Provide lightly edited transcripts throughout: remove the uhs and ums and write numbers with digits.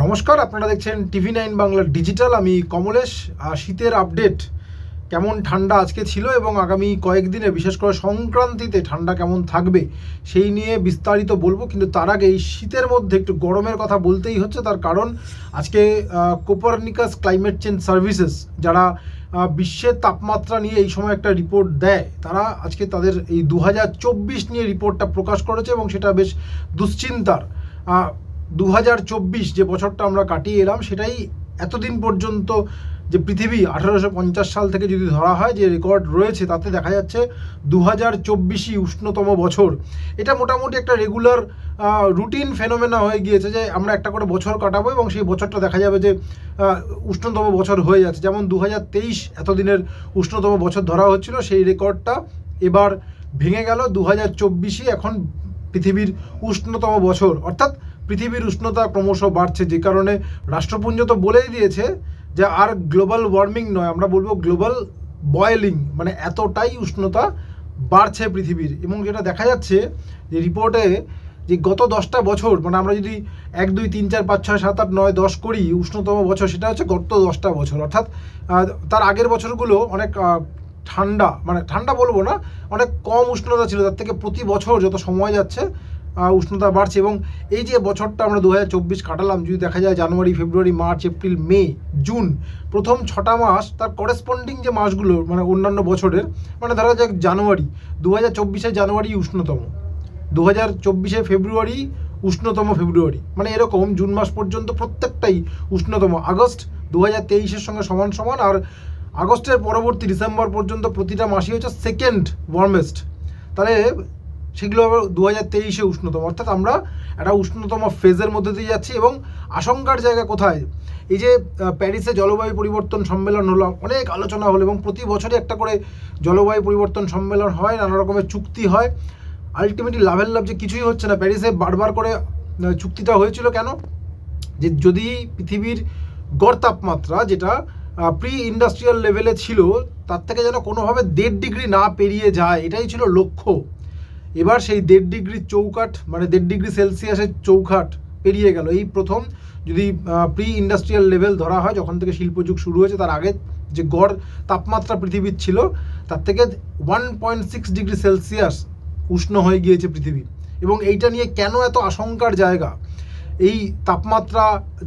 নমস্কার, আপনারা দেখছেন TV9 বাংলা ডিজিটাল। আমি কমলেশ। শীতের আপডেট, কেমন ঠান্ডা আজকে ছিল এবং আগামী কয়েকদিনে বিশেষ করে সংক্রান্তিতে ঠান্ডা কেমন থাকবে সেই নিয়ে বিস্তারিত বলবো। কিন্তু তার আগে এই শীতের মধ্যে একটু গরমের কথা বলতেই হচ্ছে, তার কারণ আজকে কোপারনিকাস ক্লাইমেট চেঞ্জ সার্ভিসেস, যারা বিশ্বের তাপমাত্রা নিয়ে এই সময় একটা রিপোর্ট দেয়, তারা আজকে তাদের এই 2024 নিয়ে রিপোর্টটা প্রকাশ করেছে এবং সেটা বেশ দুশ্চিন্তার। 2024 যে বছরটা আমরা কাটিয়ে এলাম, সেটাই এতদিন পর্যন্ত যে পৃথিবী 1850 সাল থেকে যদি ধরা হয় যে রেকর্ড রয়েছে, তাতে দেখা যাচ্ছে 2024ই উষ্ণতম বছর। এটা মোটামুটি একটা রেগুলার রুটিন ফেনোমেনা হয়ে গিয়েছে যে আমরা একটা করে বছর কাটাবো এবং সেই বছরটা দেখা যাবে যে উষ্ণতম বছর হয়ে যাচ্ছে। যেমন 2023 এতদিনের উষ্ণতম বছর ধরা হচ্ছিল, সেই রেকর্ডটা এবার ভেঙে গেল। 2024ই এখন পৃথিবীর উষ্ণতম বছর, অর্থাৎ পৃথিবীর উষ্ণতা ক্রমশ বাড়ছে, যে কারণে রাষ্ট্রপুঞ্জ তো বলেই দিয়েছে যে আর গ্লোবাল ওয়ার্মিং নয়, আমরা বলবো গ্লোবাল বয়েলিং, মানে এতটাই উষ্ণতা বাড়ছে পৃথিবীর। এবং যেটা দেখা যাচ্ছে যে রিপোর্টে, যে গত 10টা বছর, মানে আমরা যদি 1, 2, 3, 4, 5, 6, 7, 8, 9, 10 করি উষ্ণতম বছর, সেটা হচ্ছে গত 10টা বছর। অর্থাৎ তার আগের বছরগুলো অনেক ঠান্ডা, মানে ঠান্ডা বলবো না, অনেক কম উষ্ণতা ছিল। তার থেকে প্রতি বছর যত সময় যাচ্ছে উষ্ণতা বাড়ছে। এবং এই যে বছরটা আমরা 2024 কাটালাম, যদি দেখা যায় জানুয়ারি, ফেব্রুয়ারি, মার্চ, এপ্রিল, মে, জুন, প্রথম 6টা মাস, তার করেসপন্ডিং যে মাসগুলো মানে অন্যান্য বছরের, মানে ধরা যাক জানুয়ারি, 2024 জানুয়ারি উষ্ণতম, 2024 ফেব্রুয়ারি উষ্ণতম ফেব্রুয়ারি, মানে এরকম জুন মাস পর্যন্ত প্রত্যেকটাই উষ্ণতম। আগস্ট 2023 সঙ্গে সমান সমান, আর আগস্টের পরবর্তী ডিসেম্বর পর্যন্ত প্রতিটা মাসই হচ্ছে সেকেন্ড ওয়ার্মেস্ট। তাহলে সেগুলো আবার 2023 উষ্ণতম, অর্থাৎ আমরা একটা উষ্ণতম ফেজের মধ্যে দিয়ে যাচ্ছি। এবং আশঙ্কার জায়গা কোথায়? এই যে প্যারিসে জলবায়ু পরিবর্তন সম্মেলন হলো, অনেক আলোচনা হলো এবং প্রতি বছরই একটা করে জলবায়ু পরিবর্তন সম্মেলন হয়, নানা রকমের চুক্তি হয়। আলটিমেটলি লাভের লাভ যে কিছুই হচ্ছে না। প্যারিসে বারবার করে চুক্তিটা হয়েছিল কেন? যে যদি পৃথিবীর গড় তাপমাত্রা, যেটা প্রি ইন্ডাস্ট্রিয়াল লেভেলে ছিল, তার থেকে যেন কোনোভাবে 1.5 ডিগ্রি না পেরিয়ে যায়, এটাই ছিল লক্ষ্য। এবার সেই 1.5 ডিগ্রির চৌকাঠ, মানে 1.5 ডিগ্রি সেলসিয়াসের চৌকাঠ পেরিয়ে গেল। এই প্রথম যদি প্রি ইন্ডাস্ট্রিয়াল লেভেল ধরা হয়, যখন থেকে শিল্পযুগ শুরু হয়েছে, তার আগে যে গড় তাপমাত্রা পৃথিবীর ছিল, তার থেকে 1.6 ডিগ্রি সেলসিয়াস উষ্ণ হয়ে গিয়েছে পৃথিবী। এবং এইটা নিয়ে কেন এত আশঙ্কার জায়গা? এই তাপমাত্রা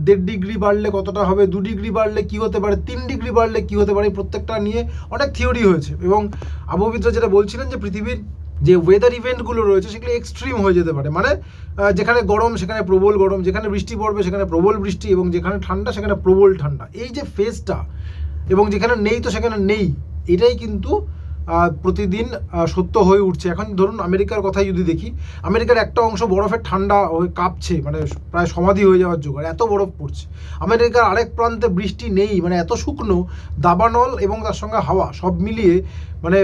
1.5 ডিগ্রি বাড়লে কতটা হবে, 2 ডিগ্রি বাড়লে কী হতে পারে, 3 ডিগ্রি বাড়লে কী হতে পারে, প্রত্যেকটা নিয়ে অনেক থিওরি হয়েছে। এবং আবহবিদরা যেটা বলছিলেন যে পৃথিবীর যে ওয়েদার ইভেন্টগুলো রয়েছে সেগুলো এক্সট্রিম হয়ে যেতে পারে, মানে যেখানে গরম সেখানে প্রবল গরম, যেখানে বৃষ্টি পড়বে সেখানে প্রবল বৃষ্টি, এবং যেখানে ঠান্ডা সেখানে প্রবল ঠান্ডা। এই যে ফেজটা, এবং যেখানে নেই তো সেখানে নেই, এটাই কিন্তু প্রতিদিন সত্য হয়ে উঠছে। এখন ধরুন আমেরিকার কথাই যদি দেখি, আমেরিকার একটা অংশ বরফের ঠান্ডা হয়ে কাঁপছে, মানে প্রায় সমাধি হয়ে যাওয়ার জোগাড়, এত বরফ পড়ছে। আমেরিকার আরেক প্রান্তে বৃষ্টি নেই, মানে এত শুকনো, দাবানল এবং তার সঙ্গে হাওয়া সব মিলিয়ে, মানে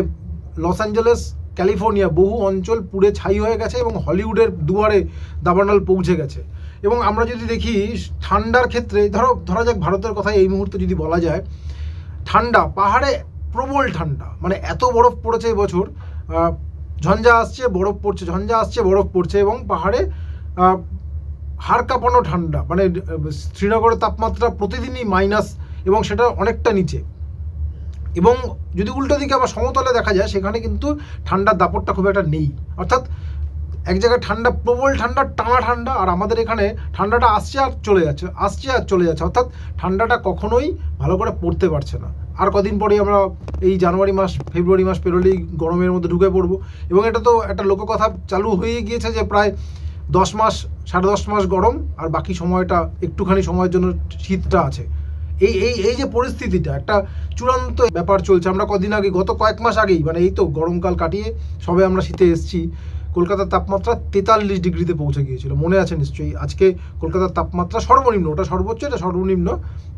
লস অ্যাঞ্জেলেস, ক্যালিফোর্নিয়া, বহু অঞ্চল পুড়ে ছাই হয়ে গেছে এবং হলিউডের দুয়ারে দাবানল পৌঁছে গেছে। এবং আমরা যদি দেখি ঠান্ডার ক্ষেত্রে, ধরা যাক ভারতের কথা এই মুহূর্তে যদি বলা যায়, ঠান্ডা, পাহাড়ে প্রবল ঠান্ডা, মানে এত বরফ পড়েছে এবছর, ঝঞ্ঝা আসছে বরফ পড়ছে, ঝঞ্ঝা আসছে বরফ পড়ছে, এবং পাহাড়ে হাড় কাঁপানো ঠান্ডা, মানে শ্রীনগরের তাপমাত্রা প্রতিদিনই মাইনাস, এবং সেটা অনেকটা নিচে। এবং যদি উল্টো দিকে আবার সমতলে দেখা যায়, সেখানে কিন্তু ঠান্ডার দাপটটা খুব একটা নেই। অর্থাৎ এক জায়গায় ঠান্ডা, প্রবল ঠান্ডা, টানা ঠান্ডা, আর আমাদের এখানে ঠান্ডাটা আসছে আর চলে যাচ্ছে, আসছে আর চলে যাচ্ছে। অর্থাৎ ঠান্ডাটা কখনোই ভালো করে পড়তে পারছে না। আর কদিন পরেই আমরা এই জানুয়ারি মাস, ফেব্রুয়ারি মাস পেরোলেই গরমের মধ্যে ঢুকে পড়বো। এবং এটা তো একটা লোককথা চালু হয়ে গিয়েছে যে প্রায় 10 মাস, 10.5 মাস গরম, আর বাকি সময়টা একটুখানি সময়ের জন্য শীতটা আছে। এই যে পরিস্থিতিটা, একটা চূড়ান্ত ব্যাপার চলছে। আমরা কদিন আগে, গত কয়েক মাস আগেই, মানে এই তো গরমকাল কাটিয়ে সবে আমরা শীতে এসেছি, কলকাতার তাপমাত্রা 43 ডিগ্রিতে পৌঁছে গিয়েছিল, মনে আছে নিশ্চয়ই। আজকে কলকাতার তাপমাত্রা সর্বনিম্ন, ওটা সর্বোচ্চ, এটা সর্বনিম্ন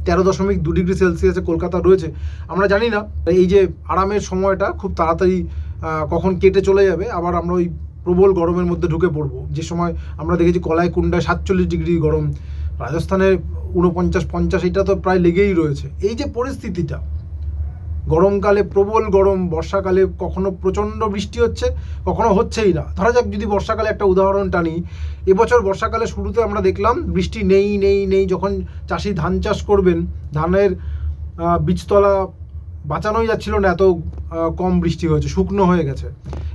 13.2 ডিগ্রি সেলসিয়াসে কলকাতা রয়েছে। আমরা জানি না এই যে আরামের সময়টা খুব তাড়াতাড়ি কখন কেটে চলে যাবে, আবার আমরা ওই প্রবল গরমের মধ্যে ঢুকে পড়বো। যে সময় আমরা দেখেছি কলাইকুণ্ডায় 47 ডিগ্রি গরম, রাজস্থানে 49-50, এটা তো প্রায় লেগেই রয়েছে। এই যে পরিস্থিতিটা, গরমকালে প্রবল গরম, বর্ষাকালে কখনো প্রচণ্ড বৃষ্টি হচ্ছে, কখনো হচ্ছেই না। ধরা যাক যদি বর্ষাকালে একটা উদাহরণ টানি, এবছর বর্ষাকালে শুরুতে আমরা দেখলাম বৃষ্টি নেই নেই নেই। যখন চাষি ধান চাষ করবেন, ধানের বীজতলা বাঁচানোই যাচ্ছিল না, এত কম বৃষ্টি হয়েছে, শুকনো হয়ে গেছে।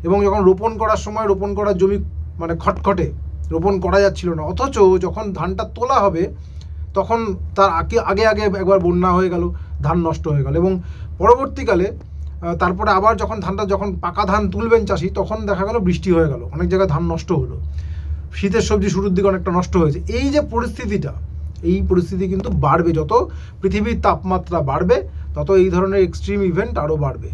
এবং যখন রোপণ করার সময় রোপণ করার জমি মানে খটখটে, রোপণ করা যাচ্ছিল না। অথচ যখন ধানটা তোলা হবে তখন তার আগে আগে আগে একবার বন্যা হয়ে গেল, ধান নষ্ট হয়ে গেল। এবং পরবর্তীকালে তারপরে আবার যখন পাকা ধান তুলবেন চাষি, তখন দেখা গেল বৃষ্টি হয়ে গেল, অনেক জায়গায় ধান নষ্ট হলো, শীতের সবজি শুরুর দিকে অনেকটা নষ্ট হয়েছে। এই যে পরিস্থিতিটা, এই পরিস্থিতি কিন্তু বাড়বে, যত পৃথিবীর তাপমাত্রা বাড়বে তত এই ধরনের এক্সট্রিম ইভেন্ট আরও বাড়বে।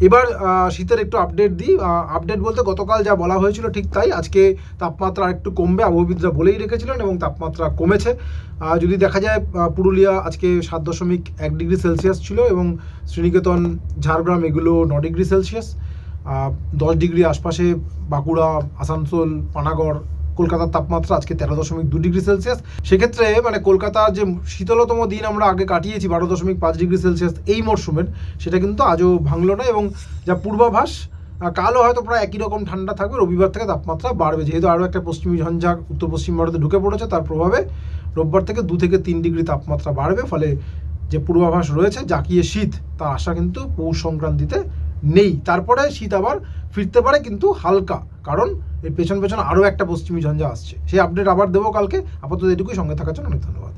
এবার শীতের একটু আপডেট দিই। আপডেট বলতে গতকাল যা বলা হয়েছিল ঠিক তাই, আজকে তাপমাত্রা একটু কমবে, আবহাওয়িদরা বলেই রেখেছিলেন, এবং তাপমাত্রা কমেছে। যদি দেখা যায় পুরুলিয়া আজকে 7.1 ডিগ্রি সেলসিয়াস ছিল, এবং শ্রীনিকেতন, ঝাড়গ্রাম এগুলো 9 ডিগ্রি সেলসিয়াস। 10 ডিগ্রি আশপাশে বাঁকুড়া, আসানসোল, পানাগড়, কলকাতার তাপমাত্রা আজকে 13.2 ডিগ্রি সেলসিয়াস। সেক্ষেত্রে মানে কলকাতার যে শীতলতম দিন আমরা আগে কাটিয়েছি 12.5 ডিগ্রি সেলসিয়াস এই মরশুমের, সেটা কিন্তু আজও ভাঙলো না। এবং যা পূর্বাভাস, কালও হয়তো প্রায় একই রকম ঠান্ডা থাকবে, রবিবার থেকে তাপমাত্রা বাড়বে, যেহেতু আরও একটা পশ্চিমী ঝঞ্ঝা উত্তর পশ্চিম ভারতে ঢুকে পড়েছে, তার প্রভাবে রোববার থেকে 2 থেকে 3 ডিগ্রি তাপমাত্রা বাড়বে। ফলে যে পূর্বাভাস রয়েছে জাকিয়ে শীত, তার আশা কিন্তু পৌষ সংক্রান্তিতে নেই। তারপরে শীত আবার ফিরতে পারে, কিন্তু হালকা, কারণ এর পেছন আরও একটা পশ্চিমী ঝঞ্ঝা আসছে। সেই আপডেট আবার দেবো কালকে। আপাতত এটুকুই, সঙ্গে থাকার জন্য অনেক ধন্যবাদ।